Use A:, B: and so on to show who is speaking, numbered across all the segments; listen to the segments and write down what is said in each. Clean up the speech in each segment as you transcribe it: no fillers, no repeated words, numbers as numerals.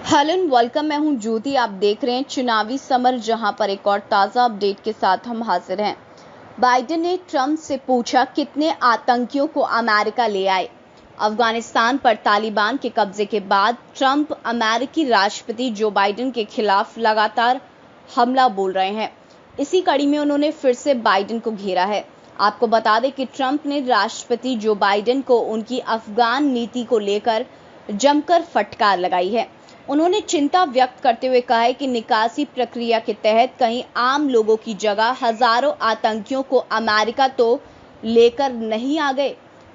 A: Hello and welcome. मैं हूं ज्योति। आप देख रहे हैं चुनावी समर, जहां पर एक और ताज़ा अपडेट के साथ हम हाजिर हैं। बाइडेन ने ट्रंप से पूछा कितने आतंकियों को अमेरिका ले आए। अफगानिस्तान पर तालिबान के कब्जे के बाद ट्रंप अमेरिकी राष्ट्रपति जो बाइडेन के खिलाफ लगातार हमला बोल रहे हैं। इसी कड़ी में उन्होंने फिर से बाइडेन को घेरा है। आपको बता दें कि ट्रंप ने राष्ट्रपति जो बाइडेन को उनकी अफगान नीति को लेकर जमकर फटकार लगाई है। उन्होंने चिंता व्यक्त करते हुए कहा है कि निकासी प्रक्रिया के तहत कहीं आम लोगों की जगह हजारों आतंकियों को अमेरिका तो लेकर नहीं आ गए।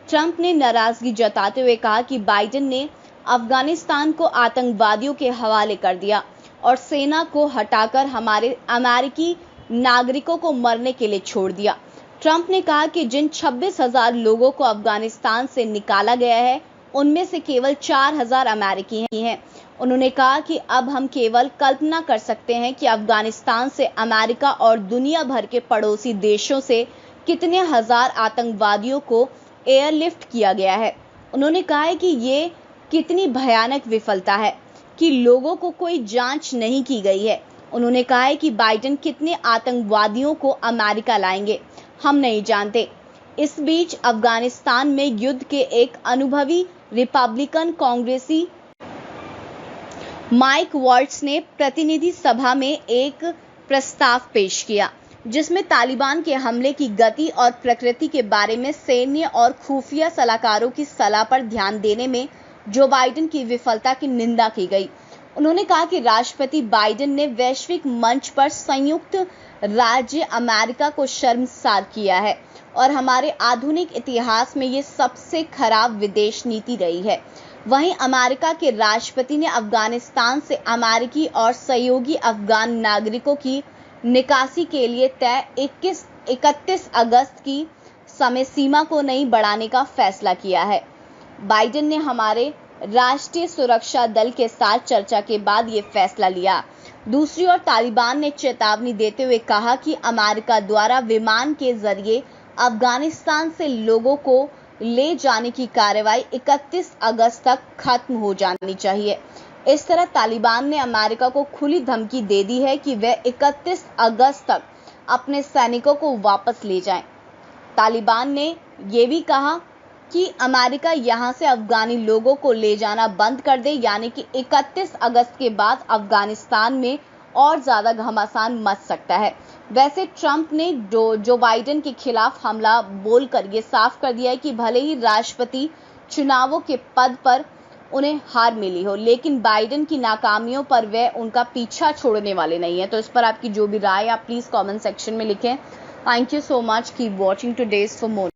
A: ट्रंप ने नाराजगी जताते हुए कहा कि बाइडेन ने अफगानिस्तान को आतंकवादियों के हवाले कर दिया और सेना को हटाकर हमारे अमेरिकी नागरिकों को मरने के लिए छोड़ दिया। ट्रंप ने कहा कि जिन 26,000 लोगों को अफगानिस्तान से निकाला गया है, उनमें से केवल 4,000 अमेरिकी हैं। उन्होंने कहा कि अब हम केवल कल्पना कर सकते हैं कि अफगानिस्तान से अमेरिका और दुनिया भर के पड़ोसी देशों से कितने हजार आतंकवादियों को एयरलिफ्ट किया गया है। उन्होंने कहा है कि ये कितनी भयानक विफलता है कि लोगों को कोई जांच नहीं की गई है। उन्होंने कहा है कि बाइडेन कितने आतंकवादियों को अमेरिका लाएंगे, हम नहीं जानते। इस बीच अफगानिस्तान में युद्ध के एक अनुभवी रिपब्लिकन कांग्रेसी माइक वाल्ट्ज ने प्रतिनिधि सभा में एक प्रस्ताव पेश किया, जिसमें तालिबान के हमले की गति और प्रकृति के बारे में सैन्य और खुफिया सलाहकारों की सलाह पर ध्यान देने में जो बाइडेन की विफलता की निंदा की गई। उन्होंने कहा कि राष्ट्रपति बाइडेन ने वैश्विक मंच पर संयुक्त राज्य अमेरिका को शर्मसार किया है और हमारे आधुनिक इतिहास में ये सबसे खराब विदेश नीति रही है। वहीं अमेरिका के राष्ट्रपति ने अफगानिस्तान से अमेरिकी और सहयोगी अफगान नागरिकों की निकासी के लिए तय 31 अगस्त की समय सीमा को नहीं बढ़ाने का फैसला किया है। बाइडेन ने हमारे राष्ट्रीय सुरक्षा दल के साथ चर्चा के बाद ये फैसला लिया। दूसरी ओर तालिबान ने चेतावनी देते हुए कहा कि अमेरिका द्वारा विमान के जरिए अफगानिस्तान से लोगों को ले जाने की कार्रवाई 31 अगस्त तक खत्म हो जानी चाहिए। इस तरह तालिबान ने अमेरिका को खुली धमकी दे दी है कि वे 31 अगस्त तक अपने सैनिकों को वापस ले जाएं। तालिबान ने यह भी कहा कि अमेरिका यहां से अफगानी लोगों को ले जाना बंद कर दे, यानी कि 31 अगस्त के बाद अफगानिस्तान में और ज्यादा घमासान मच सकता है। वैसे ट्रंप ने जो बाइडेन के खिलाफ हमला बोलकर ये साफ कर दिया है कि भले ही राष्ट्रपति चुनावों के पद पर उन्हें हार मिली हो, लेकिन बाइडेन की नाकामियों पर वे उनका पीछा छोड़ने वाले नहीं है। तो इस पर आपकी जो भी राय है आप प्लीज कमेंट सेक्शन में लिखें। Thank you so much. Keep watching today's for more.